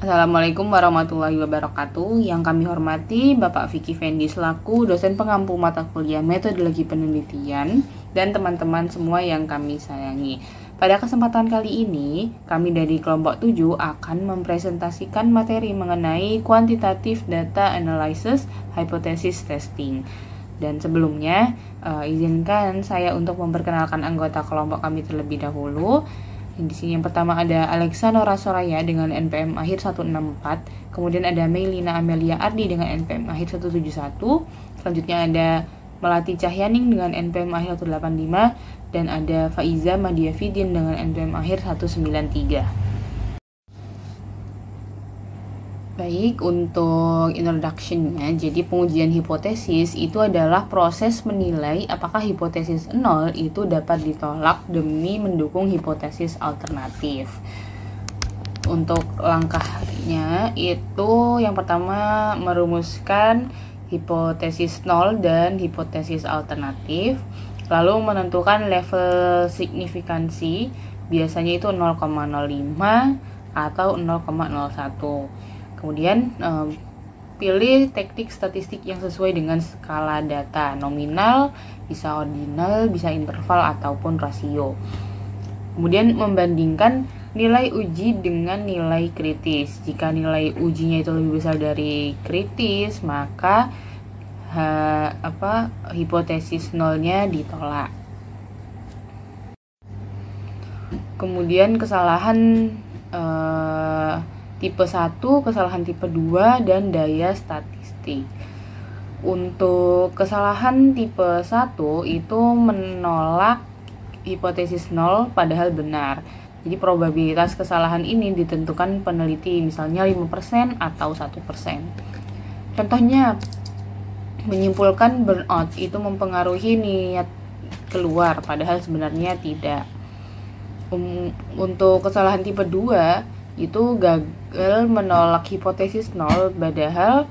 Assalamualaikum warahmatullahi wabarakatuh. Yang kami hormati Bapak Vicky Fendi selaku dosen pengampu mata kuliah metodologi penelitian dan teman-teman semua yang kami sayangi. Pada kesempatan kali ini, kami dari kelompok 7 akan mempresentasikan materi mengenai quantitative data analysis hypothesis testing. Dan sebelumnya, izinkan saya untuk memperkenalkan anggota kelompok kami terlebih dahulu. Di sini yang pertama ada Alexa Nora Soraya dengan NPM akhir 164, kemudian ada Melina Amelia Ardi dengan NPM akhir 171, selanjutnya ada Melati Cahyaning dengan NPM akhir 185, dan ada Faiza Madia Fidin dengan NPM akhir 193. Baik, untuk introduction-nya, jadi pengujian hipotesis itu adalah proses menilai apakah hipotesis 0 itu dapat ditolak demi mendukung hipotesis alternatif. Untuk langkahnya itu yang pertama merumuskan hipotesis 0 dan hipotesis alternatif, lalu menentukan level signifikansi, biasanya itu 0,05 atau 0,01. Kemudian pilih teknik statistik yang sesuai dengan skala data, nominal, bisa ordinal, bisa interval, ataupun rasio. Kemudian membandingkan nilai uji dengan nilai kritis. Jika nilai ujinya itu lebih besar dari kritis, maka hipotesis nolnya ditolak. Kemudian kesalahan tipe 1, kesalahan tipe 2, dan daya statistik. Untuk kesalahan tipe 1 itu menolak hipotesis 0 padahal benar. Jadi probabilitas kesalahan ini ditentukan peneliti, misalnya 5% atau 1%. Contohnya, menyimpulkan burnout itu mempengaruhi niat keluar padahal sebenarnya tidak. Untuk kesalahan tipe 2 itu gagal menolak hipotesis 0 padahal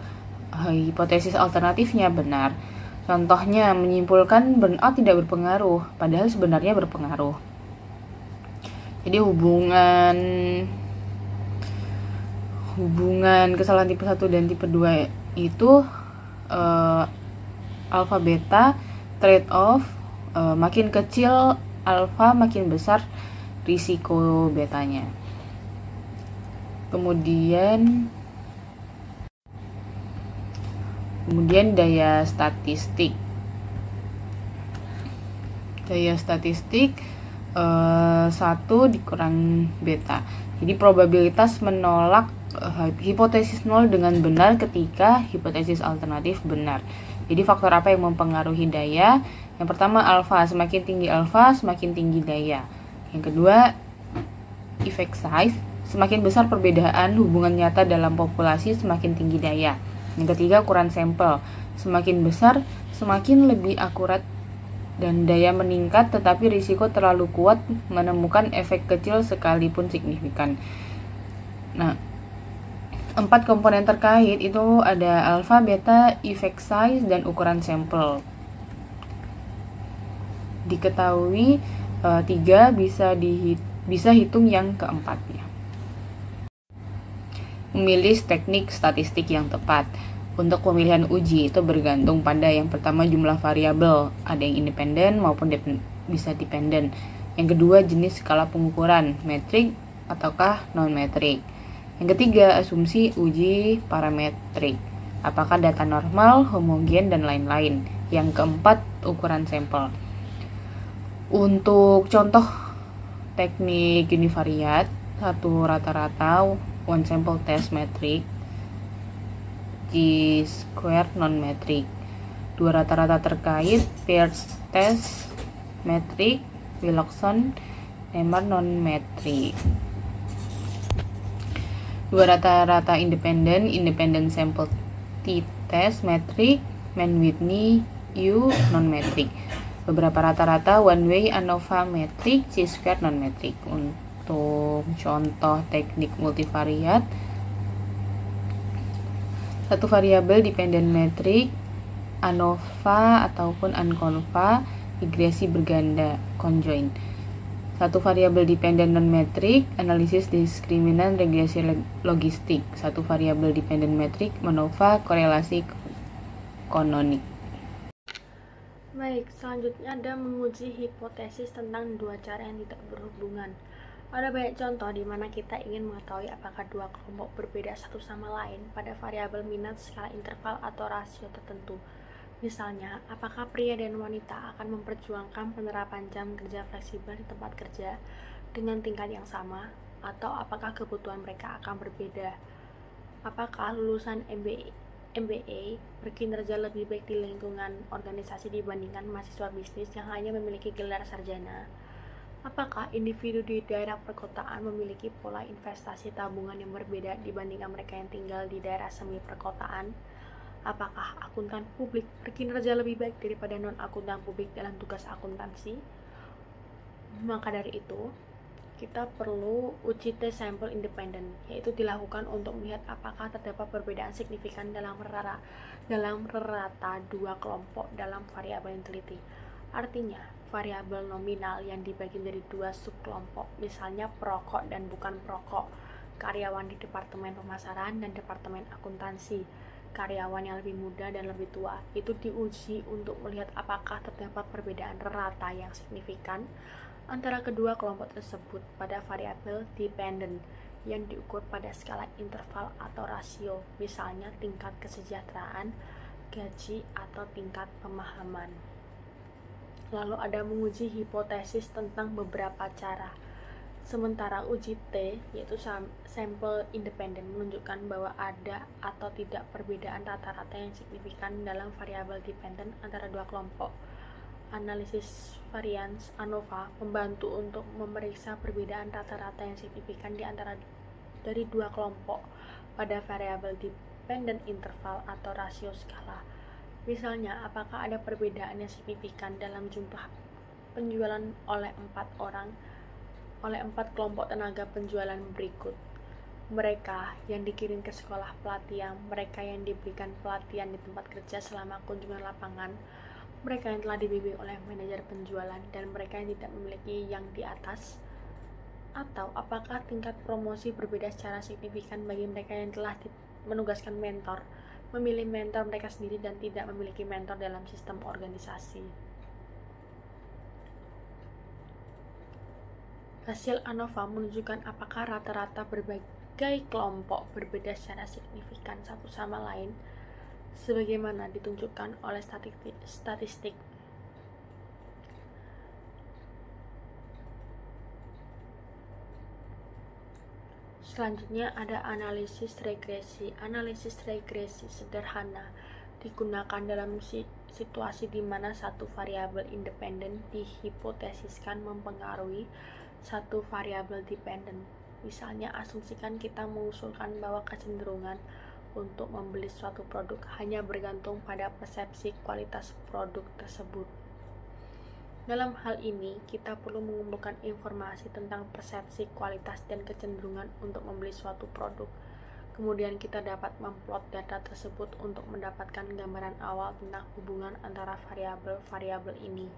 hipotesis alternatifnya benar. Contohnya, menyimpulkan burnout tidak berpengaruh padahal sebenarnya berpengaruh. Jadi hubungan kesalahan tipe 1 dan tipe 2 itu alfa beta trade off, makin kecil alfa makin besar risiko betanya. Kemudian daya statistik. Daya statistik 1 dikurang beta. Jadi probabilitas menolak hipotesis 0 dengan benar ketika hipotesis alternatif benar. Jadi faktor apa yang mempengaruhi daya? Yang pertama alfa, semakin tinggi alfa semakin tinggi daya. Yang kedua effect size, semakin besar perbedaan hubungan nyata dalam populasi semakin tinggi daya. Yang ketiga ukuran sampel, semakin besar semakin lebih akurat dan daya meningkat, tetapi risiko terlalu kuat menemukan efek kecil sekalipun signifikan. Nah, 4 komponen terkait itu ada alfa, beta, effect size, dan ukuran sampel. Diketahui 3 bisa hitung yang keempatnya. Memilih teknik statistik yang tepat. Untuk pemilihan uji itu bergantung pada yang pertama jumlah variabel, ada yang independen maupun bisa dependen. Yang kedua jenis skala pengukuran, metrik ataukah non-metrik. Yang ketiga asumsi uji parametrik, apakah data normal, homogen, dan lain-lain. Yang keempat ukuran sampel. Untuk contoh teknik univariat, 1 rata-rata one sample test metric, G-square non-metric. 2 rata-rata terkait, paired test metric, Wilcoxon, Nemer non-metric. 2 rata-rata independent sample t-test metric, Mann-Whitney, U non-metric. Beberapa rata-rata one way ANOVA metric, Chi-square non-metric. Untuk contoh teknik multivariat, 1 variabel dependent metric, ANOVA ataupun UNCONVA, regresi berganda conjoint. Satu variabel dependent non-metrik, analisis diskriminan regresi logistik. Satu variabel dependent metrik, MANOVA, korelasi kanonik. Baik, selanjutnya ada menguji hipotesis tentang dua cara yang tidak berhubungan. Ada banyak contoh di mana kita ingin mengetahui apakah dua kelompok berbeda satu sama lain pada variabel minat, skala interval, atau rasio tertentu. Misalnya, apakah pria dan wanita akan memperjuangkan penerapan jam kerja fleksibel di tempat kerja dengan tingkat yang sama, atau apakah kebutuhan mereka akan berbeda? Apakah lulusan MBA berkinerja lebih baik di lingkungan organisasi dibandingkan mahasiswa bisnis yang hanya memiliki gelar sarjana? Apakah individu di daerah perkotaan memiliki pola investasi tabungan yang berbeda dibandingkan mereka yang tinggal di daerah semi perkotaan? Apakah akuntan publik berkinerja lebih baik daripada non-akuntan publik dalam tugas akuntansi? Maka dari itu, kita perlu uji tes sampel independen, yaitu dilakukan untuk melihat apakah terdapat perbedaan signifikan dalam rata dua kelompok dalam variabel yang teliti. Artinya, variabel nominal yang dibagi menjadi dua subkelompok, misalnya perokok dan bukan perokok, karyawan di departemen pemasaran dan departemen akuntansi, karyawan yang lebih muda dan lebih tua, itu diuji untuk melihat apakah terdapat perbedaan rata yang signifikan antara kedua kelompok tersebut pada variabel dependent yang diukur pada skala interval atau rasio, misalnya tingkat kesejahteraan, gaji, atau tingkat pemahaman. Lalu ada menguji hipotesis tentang beberapa cara. Sementara uji T, yaitu sampel independen, menunjukkan bahwa ada atau tidak perbedaan rata-rata yang signifikan dalam variabel dependent antara dua kelompok. Analisis varians ANOVA membantu untuk memeriksa perbedaan rata-rata yang signifikan dari dua kelompok pada variabel dependent interval atau rasio skala. Misalnya, apakah ada perbedaan yang signifikan dalam jumlah penjualan oleh 4 kelompok tenaga penjualan berikut: mereka yang dikirim ke sekolah pelatihan, mereka yang diberikan pelatihan di tempat kerja selama kunjungan lapangan, mereka yang telah dibimbing oleh manajer penjualan, dan mereka yang tidak memiliki yang di atas. Atau apakah tingkat promosi berbeda secara signifikan bagi mereka yang telah menugaskan mentor, memilih mentor mereka sendiri, dan tidak memiliki mentor dalam sistem organisasi. Hasil ANOVA menunjukkan apakah rata-rata berbagai kelompok berbeda secara signifikan satu sama lain, sebagaimana ditunjukkan oleh statistik. Selanjutnya ada analisis regresi. Analisis regresi sederhana digunakan dalam situasi di mana satu variabel independen dihipotesiskan mempengaruhi satu variabel dependen. Misalnya, asumsikan kita mengusulkan bahwa kecenderungan untuk membeli suatu produk hanya bergantung pada persepsi kualitas produk tersebut. Dalam hal ini, kita perlu mengumpulkan informasi tentang persepsi kualitas dan kecenderungan untuk membeli suatu produk. Kemudian kita dapat memplot data tersebut untuk mendapatkan gambaran awal tentang hubungan antara variabel-variabel ini.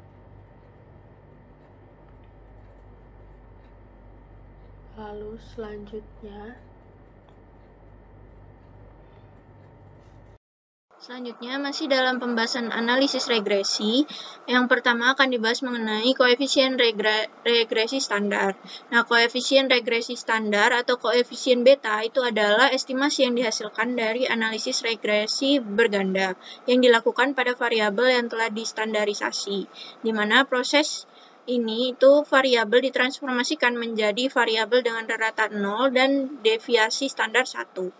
Lalu Selanjutnya masih dalam pembahasan analisis regresi. Yang pertama akan dibahas mengenai koefisien regresi standar. Nah, koefisien regresi standar atau koefisien beta itu adalah estimasi yang dihasilkan dari analisis regresi berganda yang dilakukan pada variabel yang telah distandarisasi, di mana proses ini itu variabel ditransformasikan menjadi variabel dengan rata 0 dan deviasi standar 1.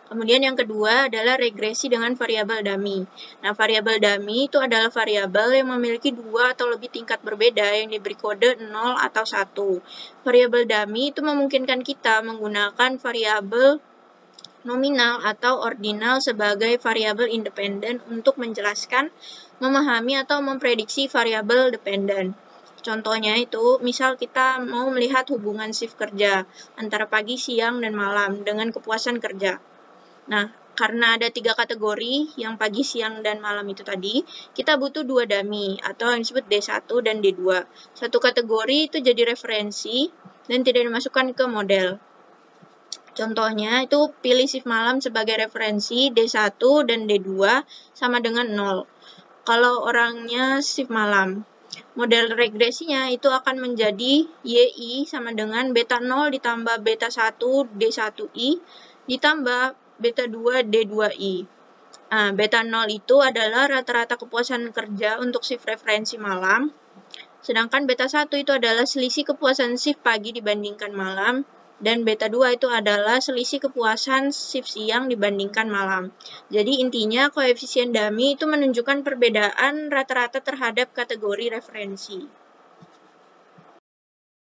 Kemudian yang kedua adalah regresi dengan variabel dummy. Nah, variabel dummy itu adalah variabel yang memiliki dua atau lebih tingkat berbeda yang diberi kode 0 atau 1. Variabel dummy itu memungkinkan kita menggunakan variabel nominal atau ordinal sebagai variabel independen untuk menjelaskan, memahami, atau memprediksi variabel dependen. Contohnya itu, misal kita mau melihat hubungan shift kerja antara pagi, siang, dan malam dengan kepuasan kerja. Nah, karena ada 3 kategori yang pagi, siang, dan malam itu tadi, kita butuh 2 dummy atau yang disebut D1 dan D2. Satu kategori itu jadi referensi dan tidak dimasukkan ke model. Contohnya itu pilih shift malam sebagai referensi, D1 dan D2 sama dengan 0. Kalau orangnya shift malam. Model regresinya itu akan menjadi YI sama dengan beta 0 ditambah beta 1 D1I ditambah beta 2 D2I. Nah, beta 0 itu adalah rata-rata kepuasan kerja untuk shift referensi malam. Sedangkan beta 1 itu adalah selisih kepuasan shift pagi dibandingkan malam. Dan beta 2 itu adalah selisih kepuasan shift siang dibandingkan malam. Jadi intinya koefisien dummy itu menunjukkan perbedaan rata-rata terhadap kategori referensi.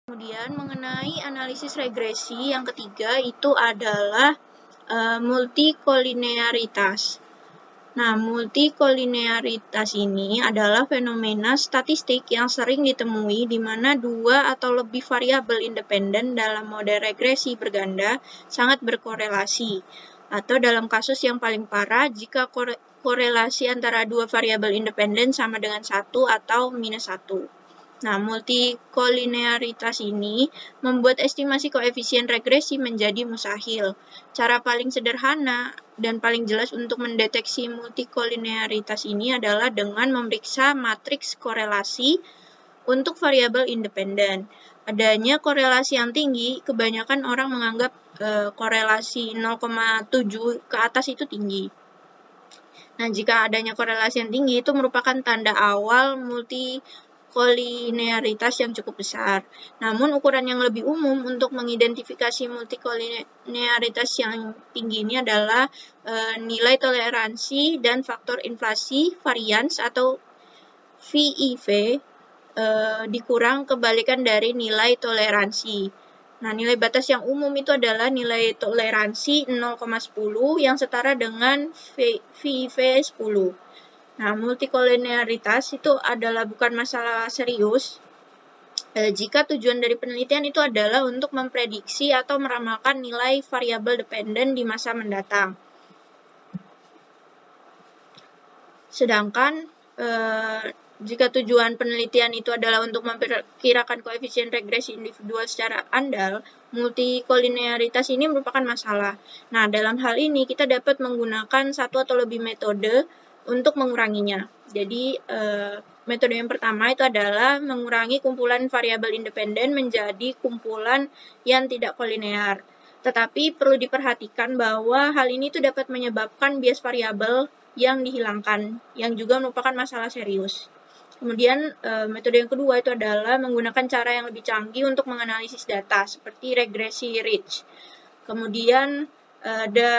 Kemudian mengenai analisis regresi yang ketiga itu adalah multikolinearitas. Nah, multikolinearitas ini adalah fenomena statistik yang sering ditemui di mana 2 atau lebih variabel independen dalam model regresi berganda sangat berkorelasi. Atau dalam kasus yang paling parah, jika korelasi antara 2 variabel independen sama dengan 1 atau minus 1. Nah, multikolinearitas ini membuat estimasi koefisien regresi menjadi mustahil. Cara paling sederhana dan paling jelas untuk mendeteksi multikolinearitas ini adalah dengan memeriksa matriks korelasi untuk variabel independen. Adanya korelasi yang tinggi, kebanyakan orang menganggap korelasi 0,7 ke atas itu tinggi. Nah, jika adanya korelasi yang tinggi itu merupakan tanda awal multikolinearitas yang cukup besar. Namun, ukuran yang lebih umum untuk mengidentifikasi multikolinearitas yang tinggi ini adalah nilai toleransi dan faktor inflasi varians atau VIV dikurang kebalikan dari nilai toleransi. Nah, nilai batas yang umum itu adalah nilai toleransi 0,10 yang setara dengan VIV 10. Nah, multikolinearitas itu adalah bukan masalah serius jika tujuan dari penelitian itu adalah untuk memprediksi atau meramalkan nilai variabel dependen di masa mendatang. Sedangkan jika tujuan penelitian itu adalah untuk memperkirakan koefisien regresi individual secara andal, multikolinearitas ini merupakan masalah. Nah, dalam hal ini kita dapat menggunakan satu atau lebih metode untuk menguranginya. Jadi, metode yang pertama itu adalah mengurangi kumpulan variabel independen menjadi kumpulan yang tidak kolinear. Tetapi perlu diperhatikan bahwa hal ini itu dapat menyebabkan bias variabel yang dihilangkan, yang juga merupakan masalah serius. Kemudian, metode yang kedua itu adalah menggunakan cara yang lebih canggih untuk menganalisis data, seperti regresi Ridge. Kemudian, ada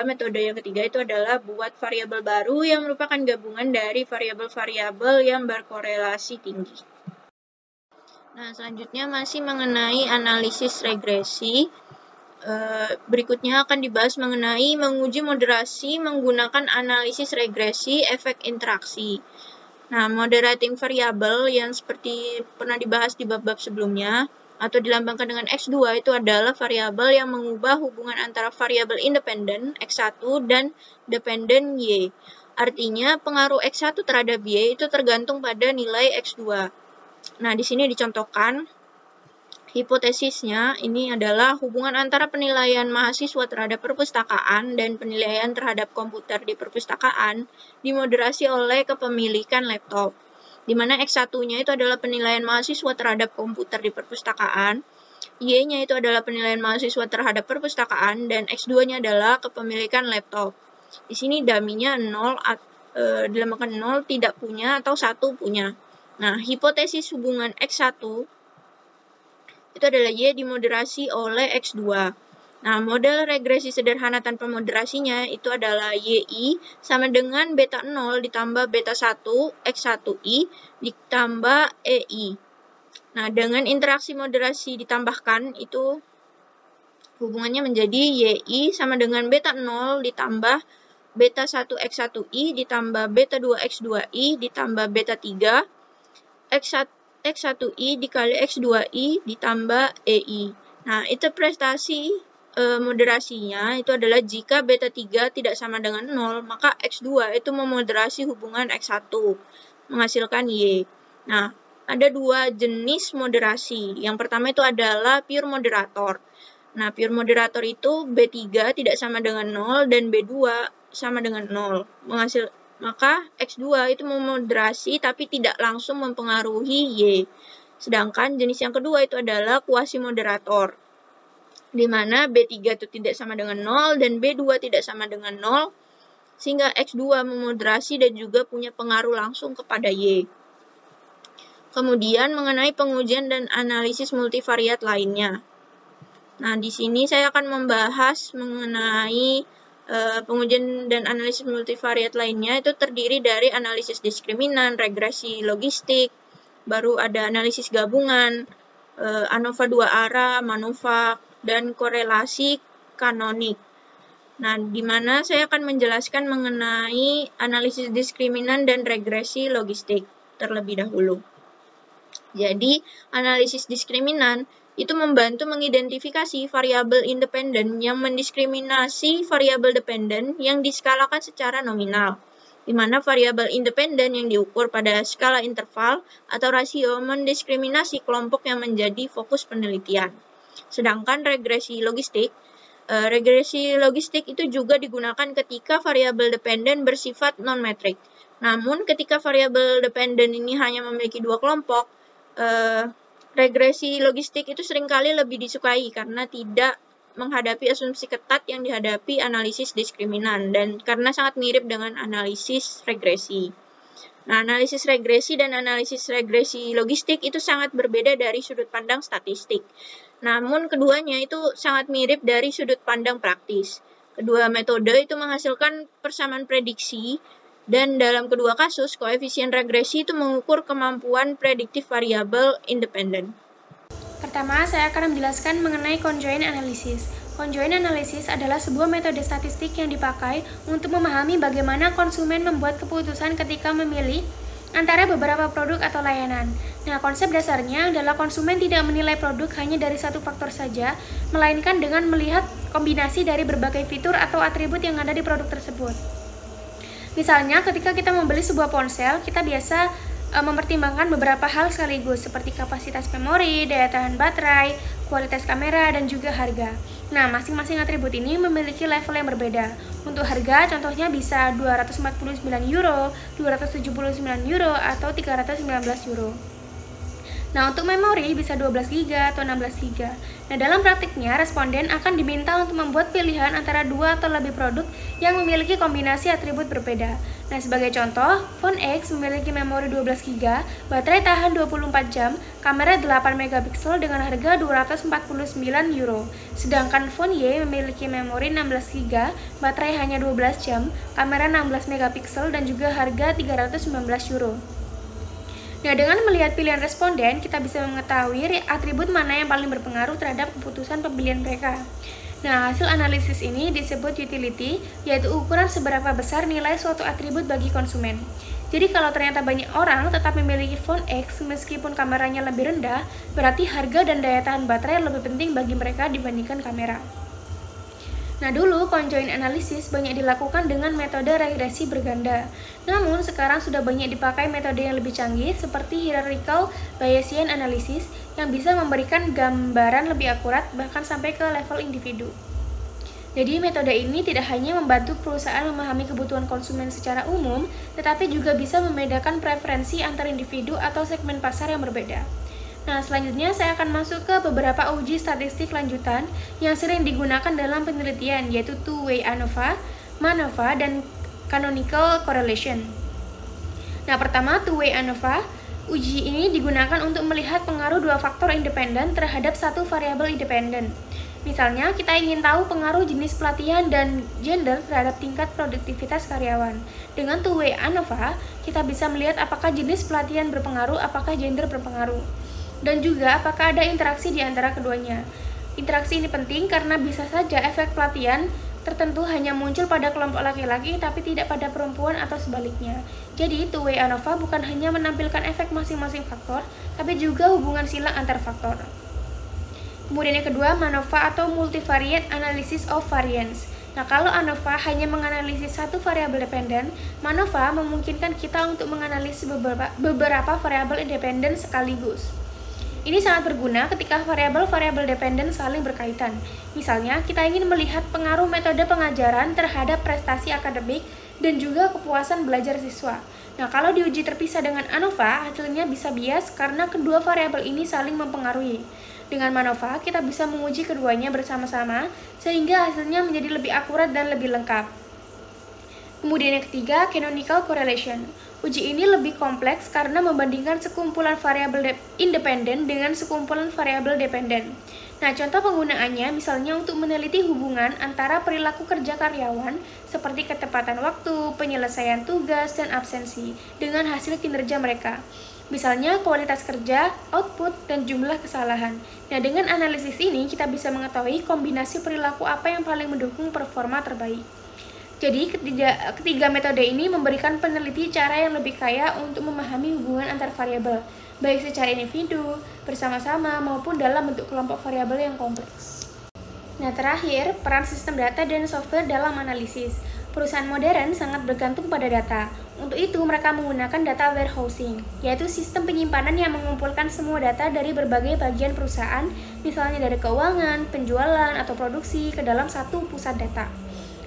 metode yang ketiga itu adalah buat variabel baru yang merupakan gabungan dari variabel-variabel yang berkorelasi tinggi. Nah, selanjutnya masih mengenai analisis regresi. Berikutnya akan dibahas mengenai menguji moderasi menggunakan analisis regresi efek interaksi. Nah, moderating variable yang seperti pernah dibahas di bab-bab sebelumnya atau dilambangkan dengan X2 itu adalah variabel yang mengubah hubungan antara variabel independen X1 dan dependen Y. Artinya, pengaruh X1 terhadap Y itu tergantung pada nilai X2. Nah, di sini dicontohkan hipotesisnya ini adalah hubungan antara penilaian mahasiswa terhadap perpustakaan dan penilaian terhadap komputer di perpustakaan dimoderasi oleh kepemilikan laptop, di mana X1-nya itu adalah penilaian mahasiswa terhadap komputer di perpustakaan, Y-nya itu adalah penilaian mahasiswa terhadap perpustakaan, dan X2-nya adalah kepemilikan laptop. Di sini dummy-nya 0, dilambangkan 0 tidak punya atau 1 punya. Nah, hipotesis hubungan X1 itu adalah Y dimoderasi oleh X2. Nah, model regresi sederhana tanpa moderasinya itu adalah YI sama dengan beta 0 ditambah beta 1 X1I ditambah EI. Nah, dengan interaksi moderasi ditambahkan itu hubungannya menjadi YI sama dengan beta 0 ditambah beta 1 X1I ditambah beta 2 X2I ditambah beta 3 X1I dikali X2I ditambah EI. Nah, interpretasi moderasinya itu adalah jika beta 3 tidak sama dengan 0, maka X2 itu memoderasi hubungan X1, menghasilkan Y. Nah, ada dua jenis moderasi. Yang pertama itu adalah pure moderator. Nah, pure moderator itu B3 tidak sama dengan 0 dan B2 sama dengan 0. Maka X2 itu memoderasi tapi tidak langsung mempengaruhi Y. Sedangkan jenis yang kedua itu adalah quasi moderator, di mana B3 itu tidak sama dengan 0 dan B2 tidak sama dengan 0, sehingga X2 memoderasi dan juga punya pengaruh langsung kepada Y. Kemudian mengenai pengujian dan analisis multivariat lainnya. Nah, di sini saya akan membahas mengenai pengujian dan analisis multivariat lainnya. Itu terdiri dari analisis diskriminan, regresi logistik, baru ada analisis gabungan, ANOVA 2 arah, MANOVA, dan korelasi kanonik. Nah, di mana saya akan menjelaskan mengenai analisis diskriminan dan regresi logistik terlebih dahulu. Jadi, analisis diskriminan itu membantu mengidentifikasi variabel independen yang mendiskriminasi variabel dependen yang diskalakan secara nominal, di mana variabel independen yang diukur pada skala interval atau rasio mendiskriminasi kelompok yang menjadi fokus penelitian. Sedangkan regresi logistik itu juga digunakan ketika variabel dependen bersifat non-metrik. Namun, ketika variabel dependen ini hanya memiliki dua kelompok, regresi logistik itu seringkali lebih disukai karena tidak menghadapi asumsi ketat yang dihadapi analisis diskriminan dan karena sangat mirip dengan analisis regresi. Nah, analisis regresi dan analisis regresi logistik itu sangat berbeda dari sudut pandang statistik. Namun, keduanya itu sangat mirip dari sudut pandang praktis. Kedua metode itu menghasilkan persamaan prediksi, dan dalam kedua kasus, koefisien regresi itu mengukur kemampuan prediktif variabel independen. Pertama, saya akan menjelaskan mengenai conjoint analysis. Conjoint analysis adalah sebuah metode statistik yang dipakai untuk memahami bagaimana konsumen membuat keputusan ketika memilih antara beberapa produk atau layanan. Nah, konsep dasarnya adalah konsumen tidak menilai produk hanya dari satu faktor saja, melainkan dengan melihat kombinasi dari berbagai fitur atau atribut yang ada di produk tersebut. Misalnya, ketika kita membeli sebuah ponsel, kita biasa mempertimbangkan beberapa hal sekaligus, seperti kapasitas memori, daya tahan baterai, kualitas kamera, dan juga harga. Nah, masing-masing atribut ini memiliki level yang berbeda. Untuk harga, contohnya bisa €249, €279, atau €319. Nah, untuk memori bisa 12 GB atau 16 GB. Nah, dalam praktiknya, responden akan diminta untuk membuat pilihan antara dua atau lebih produk yang memiliki kombinasi atribut berbeda. Nah, sebagai contoh, phone X memiliki memori 12 GB, baterai tahan 24 jam, kamera 8 megapiksel dengan harga €249. Sedangkan phone Y memiliki memori 16 GB, baterai hanya 12 jam, kamera 16 megapiksel dan juga harga €319. Nah, dengan melihat pilihan responden, kita bisa mengetahui atribut mana yang paling berpengaruh terhadap keputusan pembelian mereka. Nah, hasil analisis ini disebut utility, yaitu ukuran seberapa besar nilai suatu atribut bagi konsumen. Jadi, kalau ternyata banyak orang tetap memiliki phone X meskipun kameranya lebih rendah, berarti harga dan daya tahan baterai lebih penting bagi mereka dibandingkan kamera. Nah, dulu conjoint analysis banyak dilakukan dengan metode regresi berganda. Namun, sekarang sudah banyak dipakai metode yang lebih canggih seperti hierarchical Bayesian analysis yang bisa memberikan gambaran lebih akurat bahkan sampai ke level individu. Jadi, metode ini tidak hanya membantu perusahaan memahami kebutuhan konsumen secara umum, tetapi juga bisa membedakan preferensi antar individu atau segmen pasar yang berbeda. Nah, selanjutnya saya akan masuk ke beberapa uji statistik lanjutan yang sering digunakan dalam penelitian, yaitu two-way ANOVA, MANOVA, dan canonical correlation. Nah, pertama, two-way ANOVA. Uji ini digunakan untuk melihat pengaruh dua faktor independen terhadap satu variabel independen. Misalnya, kita ingin tahu pengaruh jenis pelatihan dan gender terhadap tingkat produktivitas karyawan. Dengan two-way ANOVA, kita bisa melihat apakah jenis pelatihan berpengaruh, apakah gender berpengaruh, dan juga apakah ada interaksi di antara keduanya. Interaksi ini penting karena bisa saja efek pelatihan tertentu hanya muncul pada kelompok laki-laki tapi tidak pada perempuan atau sebaliknya. Jadi, two-way ANOVA bukan hanya menampilkan efek masing-masing faktor, tapi juga hubungan silang antar faktor. Kemudian yang kedua, MANOVA atau Multivariate Analysis of Variance. Nah, kalau ANOVA hanya menganalisis satu variabel dependen, MANOVA memungkinkan kita untuk menganalisis beberapa variabel independen sekaligus. Ini sangat berguna ketika variabel-variabel dependen saling berkaitan. Misalnya, kita ingin melihat pengaruh metode pengajaran terhadap prestasi akademik dan juga kepuasan belajar siswa. Nah, kalau diuji terpisah dengan ANOVA, hasilnya bisa bias karena kedua variabel ini saling mempengaruhi. Dengan MANOVA, kita bisa menguji keduanya bersama-sama sehingga hasilnya menjadi lebih akurat dan lebih lengkap. Kemudian yang ketiga, Canonical Correlation. Uji ini lebih kompleks karena membandingkan sekumpulan variabel independen dengan sekumpulan variabel dependen. Nah, contoh penggunaannya misalnya untuk meneliti hubungan antara perilaku kerja karyawan seperti ketepatan waktu, penyelesaian tugas, dan absensi dengan hasil kinerja mereka. Misalnya kualitas kerja, output, dan jumlah kesalahan. Nah, dengan analisis ini kita bisa mengetahui kombinasi perilaku apa yang paling mendukung performa terbaik. Jadi, ketiga metode ini memberikan peneliti cara yang lebih kaya untuk memahami hubungan antar variabel, baik secara individu, bersama-sama, maupun dalam bentuk kelompok variabel yang kompleks. Nah, terakhir, peran sistem data dan software dalam analisis. Perusahaan modern sangat bergantung pada data. Untuk itu, mereka menggunakan data warehousing, yaitu sistem penyimpanan yang mengumpulkan semua data dari berbagai bagian perusahaan, misalnya dari keuangan, penjualan, atau produksi, ke dalam satu pusat data.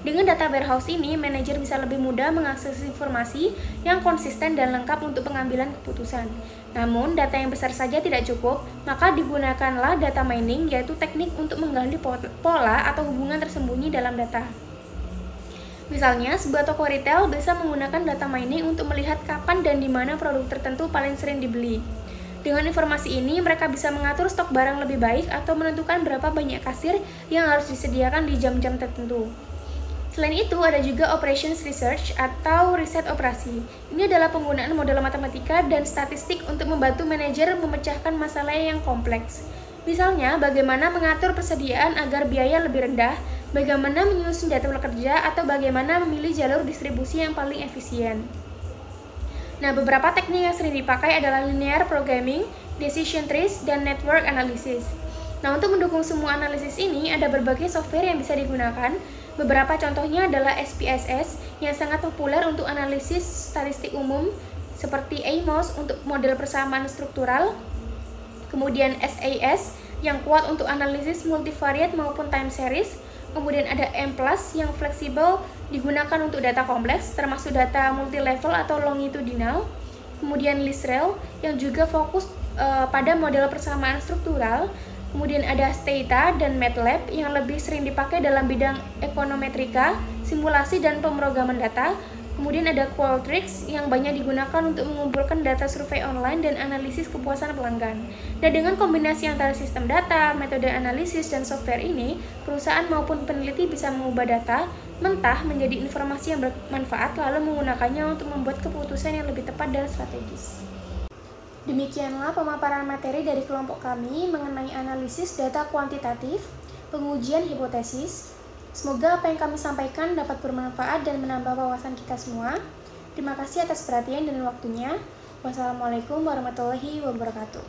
Dengan data warehouse ini, manajer bisa lebih mudah mengakses informasi yang konsisten dan lengkap untuk pengambilan keputusan. Namun, data yang besar saja tidak cukup, maka digunakanlah data mining, yaitu teknik untuk menggali pola atau hubungan tersembunyi dalam data. Misalnya, sebuah toko retail bisa menggunakan data mining untuk melihat kapan dan di mana produk tertentu paling sering dibeli. Dengan informasi ini, mereka bisa mengatur stok barang lebih baik atau menentukan berapa banyak kasir yang harus disediakan di jam-jam tertentu. Selain itu, ada juga operations research atau riset operasi. Ini adalah penggunaan model matematika dan statistik untuk membantu manajer memecahkan masalah yang kompleks. Misalnya, bagaimana mengatur persediaan agar biaya lebih rendah, bagaimana menyusun jadwal kerja, atau bagaimana memilih jalur distribusi yang paling efisien. Nah, beberapa teknik yang sering dipakai adalah linear programming, decision trees, dan network analysis. Nah, untuk mendukung semua analisis ini, ada berbagai software yang bisa digunakan. Beberapa contohnya adalah SPSS yang sangat populer untuk analisis statistik umum, seperti AMOS untuk model persamaan struktural, kemudian SAS yang kuat untuk analisis multivariate maupun time series, kemudian ada M+ yang fleksibel digunakan untuk data kompleks, termasuk data multilevel atau longitudinal, kemudian LISREL yang juga fokus pada model persamaan struktural. Kemudian ada Stata dan MATLAB yang lebih sering dipakai dalam bidang ekonometrika, simulasi, dan pemrograman data. Kemudian ada Qualtrics yang banyak digunakan untuk mengumpulkan data survei online dan analisis kepuasan pelanggan. Dan dengan kombinasi antara sistem data, metode analisis, dan software ini, perusahaan maupun peneliti bisa mengubah data mentah menjadi informasi yang bermanfaat lalu menggunakannya untuk membuat keputusan yang lebih tepat dan strategis. Demikianlah pemaparan materi dari kelompok kami mengenai analisis data kuantitatif, pengujian hipotesis. Semoga apa yang kami sampaikan dapat bermanfaat dan menambah wawasan kita semua. Terima kasih atas perhatian dan waktunya. Wassalamualaikum warahmatullahi wabarakatuh.